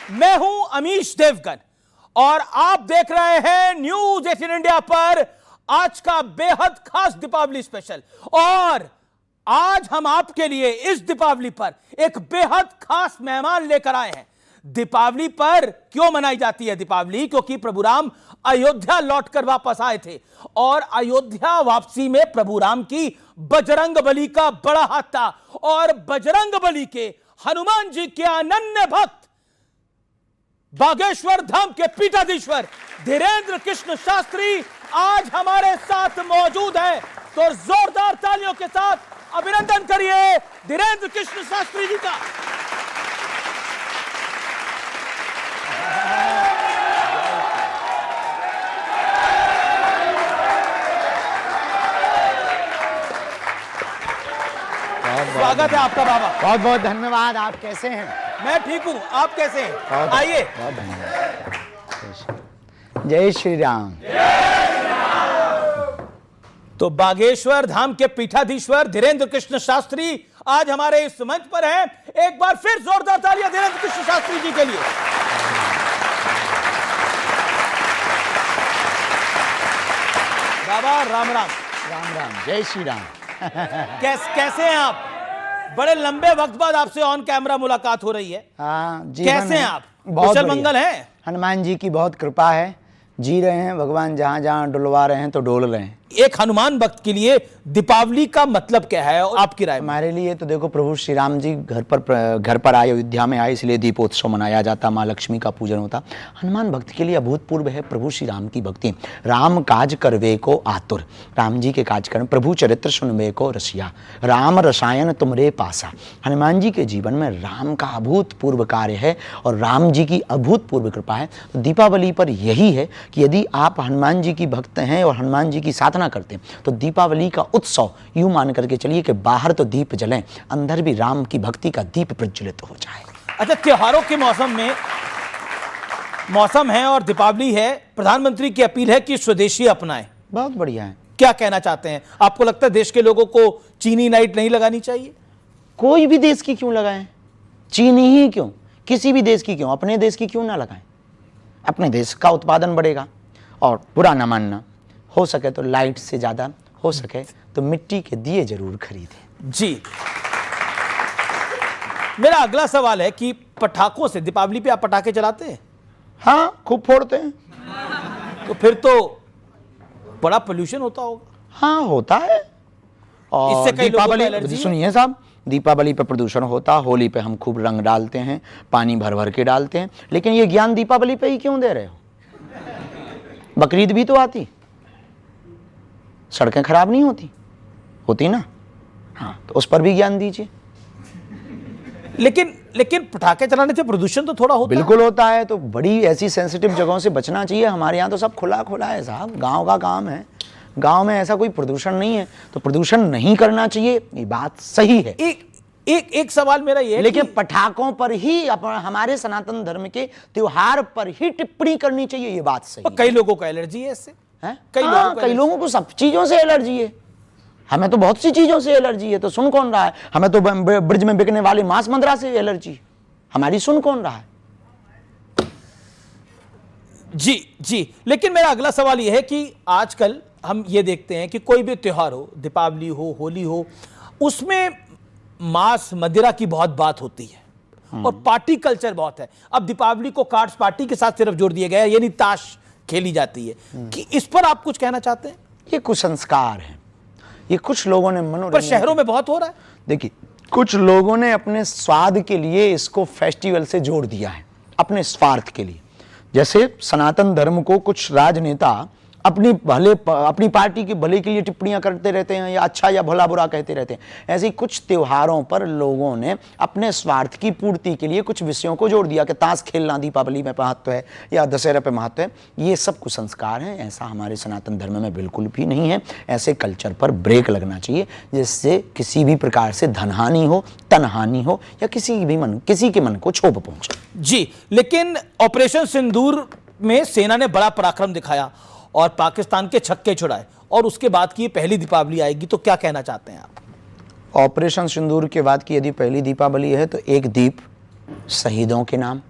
मैं हूं अमीश देवगन और आप देख रहे हैं न्यूज 18 इंडिया पर आज का बेहद खास दीपावली स्पेशल। और आज हम आपके लिए इस दीपावली पर एक बेहद खास मेहमान लेकर आए हैं। दीपावली पर क्यों मनाई जाती है दीपावली? क्योंकि प्रभु राम अयोध्या लौटकर वापस आए थे और अयोध्या वापसी में प्रभु राम की बजरंग बली का बड़ा हाथ था और बजरंग बली के हनुमान जी के अनन्य भक्त बागेश्वर धाम के पीठाधीश्वर धीरेन्द्र कृष्ण शास्त्री आज हमारे साथ मौजूद है। तो जोरदार तालियों के साथ अभिनंदन करिए धीरेन्द्र कृष्ण शास्त्री जी का। स्वागत है आपका बाबा। बहुत बहुत धन्यवाद। आप कैसे हैं? मैं ठीक हूं, आप कैसे हैं? आइए। बहुत धन्यवाद। जय श्री राम। तो बागेश्वर धाम के पीठाधीश्वर धीरेन्द्र कृष्ण शास्त्री आज हमारे इस मंच पर हैं। एक बार फिर जोरदार तालियां धीरेन्द्र कृष्ण शास्त्री जी के लिए। बाबा राम राम। राम राम। जय श्री राम। कैसे हैं आप? बड़े लंबे वक्त बाद आपसे ऑन कैमरा मुलाकात हो रही है। हाँ, कैसे हैं आप? बहुत कुशल मंगल है? हनुमान जी की बहुत कृपा है, जी रहे हैं। भगवान जहां जहां डुलवा रहे हैं तो डोल रहे हैं। एक हनुमान भक्त के लिए दीपावली का मतलब क्या है आपकी राय में? हमारे लिए तो देखो, प्रभु श्री राम जी घर पर आए, अयोध्या में आए, इसलिए दीपोत्सव मनाया जाता, माँ लक्ष्मी का पूजन होता। हनुमान भक्त के लिए अभूतपूर्व है प्रभु श्री राम की भक्ति। राम काज करवे को आतुर, राम जी के काज करने, प्रभु चरित्र सुनवे को रसिया, राम रसायन तुमरे पासा। हनुमान जी के जीवन में राम का अभूतपूर्व कार्य है और राम जी की अभूतपूर्व कृपा है। तो दीपावली पर यही है कि यदि आप हनुमान जी की भक्त हैं और हनुमान जी की साधना करते हैं तो दीपावली का उत्सव यूं मान करके चलिए कि बाहर तो दीप जलें, अंदर भी राम की भक्ति का दीप प्रज्वलित हो जाए। अच्छा, त्योहारों के मौसम है और दीपावली है। प्रधानमंत्री की अपील है कि स्वदेशी अपनाएं। बहुत बढ़िया है। क्या कहना चाहते हैं? आपको लगता है देश के लोगों को चीनी नाइट नहीं लगानी चाहिए? कोई भी देश की क्यों लगाएं? चीनी ही क्यों, किसी भी देश की क्यों, अपने देश की क्यों ना लगाएं? अपने देश का उत्पादन बढ़ेगा। और बुरा ना मानना, हो सके तो लाइट से ज्यादा, हो सके तो मिट्टी के दिए जरूर खरीदें। जी, मेरा अगला सवाल है कि पटाखों से, दीपावली पे आप पटाखे चलाते हैं? हाँ, खूब फोड़ते हैं। तो फिर तो बड़ा पोल्यूशन होता होगा। हाँ, होता है। और इससे कई लोगों को एलर्जी दीपावली, है। सुनिए साहब, दीपावली पे प्रदूषण होता, होली पे हम खूब रंग डालते हैं, पानी भर भर के डालते हैं, लेकिन ये ज्ञान दीपावली पे ही क्यों दे रहे हो? बकरीद भी तो आती, सड़कें खराब नहीं होती ना? हाँ, तो उस पर भी ज्ञान दीजिए। लेकिन पटाखे चलाने से प्रदूषण तो थोड़ा होता बिल्कुल होता है। तो बड़ी ऐसी सेंसिटिव जगहों से बचना चाहिए। हमारे यहाँ तो सब खुला है साहब, गांव का काम है, गांव में ऐसा कोई प्रदूषण नहीं है, तो प्रदूषण नहीं करना चाहिए, ये बात सही है। एक सवाल मेरा ये है, लेकिन पटाखों पर ही, हमारे सनातन धर्म के त्योहार पर ही टिप्पणी करनी चाहिए, ये बात सही है। कई लोगों को एलर्जी है इससे। कई लोगों को सब चीजों से एलर्जी है। हमें तो बहुत सी चीजों से एलर्जी है, तो सुन कौन रहा है? हमें तो ब्रिज में बिकने वाले मांस मंद्रा से एलर्जी है, हमारी सुन कौन रहा है? जी, लेकिन मेरा अगला सवाल यह है कि आजकल हम ये देखते हैं कि कोई भी त्योहार हो, दीपावली हो, होली हो, उसमें मांस मदिरा की बहुत बात होती है और पार्टी कल्चर बहुत है। अब दीपावली को कार्ड्स पार्टी के साथ सिर्फ जोड़ दिया गया है, यानी ताश खेली जाती है। कि इस पर आप कुछ कहना चाहते हैं? ये कुसंस्कार है, ये कुछ लोगों ने मनोरंजन, पर शहरों में बहुत हो रहा है। देखिए, कुछ लोगों ने अपने स्वाद के लिए इसको फेस्टिवल से जोड़ दिया है, अपने स्वार्थ के लिए। जैसे सनातन धर्म को कुछ राजनेता अपनी पार्टी के भले के लिए टिप्पणियां करते रहते हैं, या अच्छा या भला बुरा कहते रहते हैं। ऐसे कुछ त्योहारों पर लोगों ने अपने स्वार्थ की पूर्ति के लिए कुछ विषयों को जोड़ दिया कि ताश खेलना दीपावली में महत्व है या दशहरा पे महत्व है। ये सब कुसंस्कार हैं, ऐसा हमारे सनातन धर्म में बिल्कुल भी नहीं है। ऐसे कल्चर पर ब्रेक लगना चाहिए, जिससे किसी भी प्रकार से धनहानि हो, तनहानि हो, या किसी के मन को क्षोभ पहुंचे। जी, लेकिन ऑपरेशन सिंदूर में सेना ने बड़ा पराक्रम दिखाया और पाकिस्तान के छक्के छुड़ाए, और उसके बाद की पहली दीपावली आएगी, तो क्या कहना चाहते हैं आप? ऑपरेशन सिंदूर के बाद की यदि पहली दीपावली है तो एक दीप शहीदों के नाम,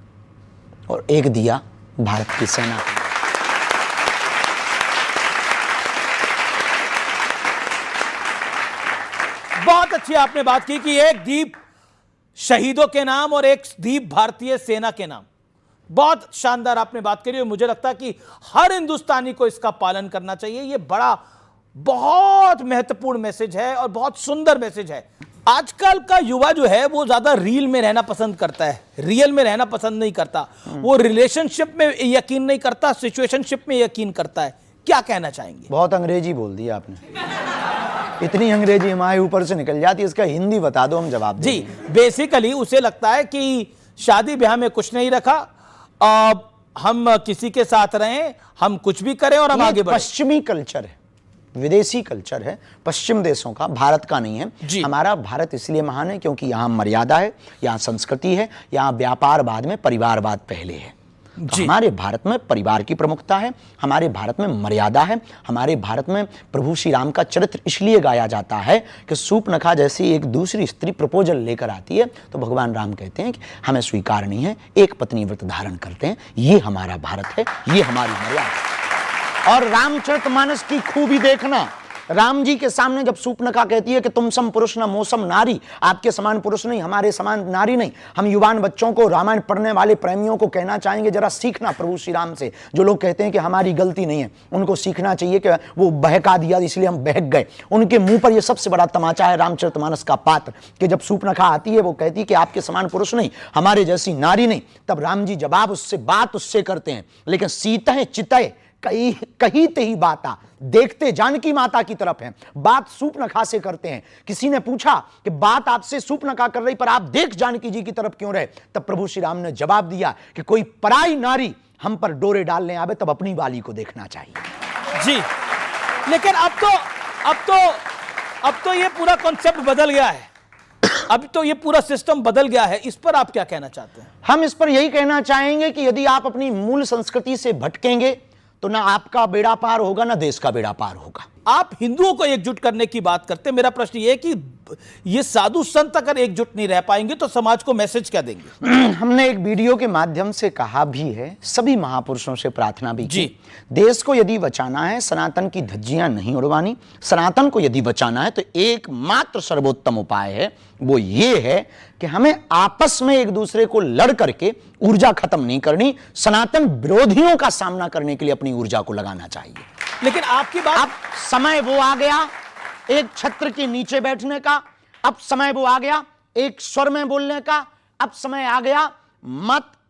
और एक दिया भारत की सेना को। बहुत अच्छी आपने बात की कि एक दीप शहीदों के नाम और एक दीप भारतीय सेना के नाम। बहुत शानदार आपने बात करी और मुझे लगता है कि हर हिंदुस्तानी को इसका पालन करना चाहिए। ये बड़ा बहुत महत्वपूर्ण मैसेज है और बहुत सुंदर मैसेज है। आजकल का युवा जो है वो ज्यादा रील में रहना पसंद करता है, रियल में रहना पसंद नहीं करता। वो रिलेशनशिप में यकीन नहीं करता, सिचुएशनशिप में यकीन करता है। क्या कहना चाहेंगे? बहुत अंग्रेजी बोल दिया आपने, इतनी अंग्रेजी हमारे ऊपर से निकल जाती है, इसका हिंदी बता दो, हम जवाब देंगे। जी, बेसिकली उसे लगता है कि शादी ब्याह में कुछ नहीं रखा, हम किसी के साथ रहें, हम कुछ भी करें और हम आगे बढ़ें। पश्चिमी कल्चर है, विदेशी कल्चर है, पश्चिम देशों का, भारत का नहीं है। हमारा भारत इसलिए महान है क्योंकि यहाँ मर्यादा है, यहाँ संस्कृति है, यहाँ व्यापार बाद में परिवारवाद पहले है। तो हमारे भारत में परिवार की प्रमुखता है, हमारे भारत में मर्यादा है, हमारे भारत में प्रभु श्री राम का चरित्र इसलिए गाया जाता है कि सूर्पनखा जैसी एक दूसरी स्त्री प्रपोजल लेकर आती है तो भगवान राम कहते हैं कि हमें स्वीकार नहीं है, एक पत्नी व्रत धारण करते हैं। ये हमारा भारत है, ये हमारी मर्यादा है। और रामचरितमानस की खूबी देखना, राम जी के सामने जब सूर्पनखा कहती है कि तुम सम पुरुष न मोसम नारी, आपके समान पुरुष नहीं, हमारे समान नारी नहीं, हम युवान बच्चों को, रामायण पढ़ने वाले प्रेमियों को कहना चाहेंगे जरा सीखना प्रभु श्री राम से। जो लोग कहते हैं कि हमारी गलती नहीं है, उनको सीखना चाहिए कि वो बहका दिया इसलिए हम बहक गए। उनके मुंह पर यह सबसे बड़ा तमाचा है रामचरितमानस का पात्र कि जब सूर्पनखा आती है वो कहती है कि आपके समान पुरुष नहीं, हमारे जैसी नारी नहीं, तब राम जी जवाब उससे बात उससे करते हैं, लेकिन सीतः चितय कही ते ही बाता, देखते जानकी माता की तरफ है, बात सूर्पनखा से करते हैं। किसी ने पूछा कि बात आपसे सूर्पनखा कर रही पर आप देख जानकी जी की तरफ क्यों रहे? तब प्रभु श्री राम ने जवाब दिया कि कोई पराई नारी हम पर डोरे डालने आवे तब अपनी वाली को देखना चाहिए। जी, लेकिन अब तो ये पूरा कॉन्सेप्ट बदल गया है, अब तो ये पूरा सिस्टम बदल गया है। इस पर आप क्या कहना चाहते हैं? हम इस पर यही कहना चाहेंगे कि यदि आप अपनी मूल संस्कृति से भटकेंगे तो ना आपका बेड़ा पार होगा, ना देश का बेड़ा पार होगा। आप हिंदुओं को एकजुट करने की बात करते हैं, मेरा प्रश्न ये है कि ये साधु संत अगर एकजुट नहीं रह पाएंगे तो समाज को मैसेज क्या देंगे? हमने एक वीडियो के माध्यम से कहा भी है, सभी महापुरुषों से प्रार्थना भी की, देश को यदि बचाना है, सनातन की धज्जियां नहीं उड़वानी, सनातन को यदि बचाना है तो एकमात्र सर्वोत्तम उपाय है वो ये है कि हमें आपस में एक दूसरे को लड़ करके ऊर्जा खत्म नहीं करनी, सनातन विरोधियों का सामना करने के लिए अपनी ऊर्जा को लगाना चाहिए। लेकिन आपकी बात, अब समय वो आ गया एक छत्र के नीचे बैठने का, अब समय वो आ गया एक स्वर में बोलने का, अब समय आ गया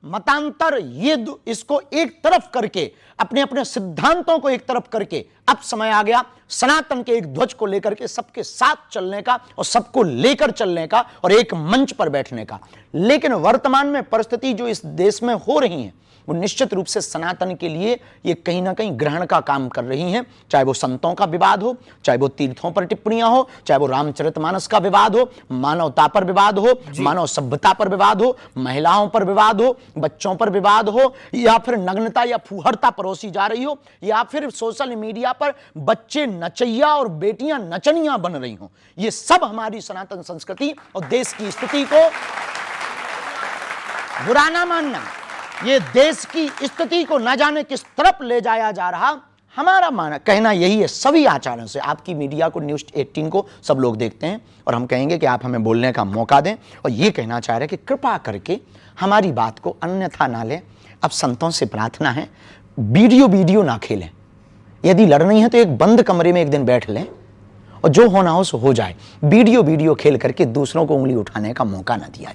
मतांतर ये इसको एक तरफ करके, अपने अपने सिद्धांतों को एक तरफ करके, अब समय आ गया सनातन के एक ध्वज को लेकर के सबके साथ चलने का और सबको लेकर चलने का और एक मंच पर बैठने का। लेकिन वर्तमान में परिस्थिति जो इस देश में हो रही है वो निश्चित रूप से सनातन के लिए ये कहीं ना कहीं ग्रहण का काम कर रही हैं। चाहे वो संतों का विवाद हो, चाहे वो तीर्थों पर टिप्पणियां हो, चाहे वो रामचरितमानस का विवाद हो, मानवता पर विवाद हो, मानव सभ्यता पर विवाद हो, महिलाओं पर विवाद हो, बच्चों पर विवाद हो, या फिर नग्नता या फूहड़ता परोसी जा रही हो, या फिर सोशल मीडिया पर बच्चे नचैया और बेटियां नचनियां बन रही हो। ये सब हमारी सनातन संस्कृति और देश की स्थिति को बुरा ना मानना, ये देश की स्थिति को न जाने किस तरफ ले जाया जा रहा, हमारा माना कहना यही है। सभी आचार्यों से, आपकी मीडिया को, न्यूज़ 18 को सब लोग देखते हैं और हम कहेंगे कि आप हमें बोलने का मौका दें और ये कहना चाह रहे हैं कि कृपा करके हमारी बात को अन्यथा ना लें। अब संतों से प्रार्थना है, वीडियो ना खेलें, यदि लड़नी है तो एक बंद कमरे में एक दिन बैठ लें और जो होना हो सो हो जाए। वीडियो खेल करके दूसरों को उंगली उठाने का मौका ना दिया जाए।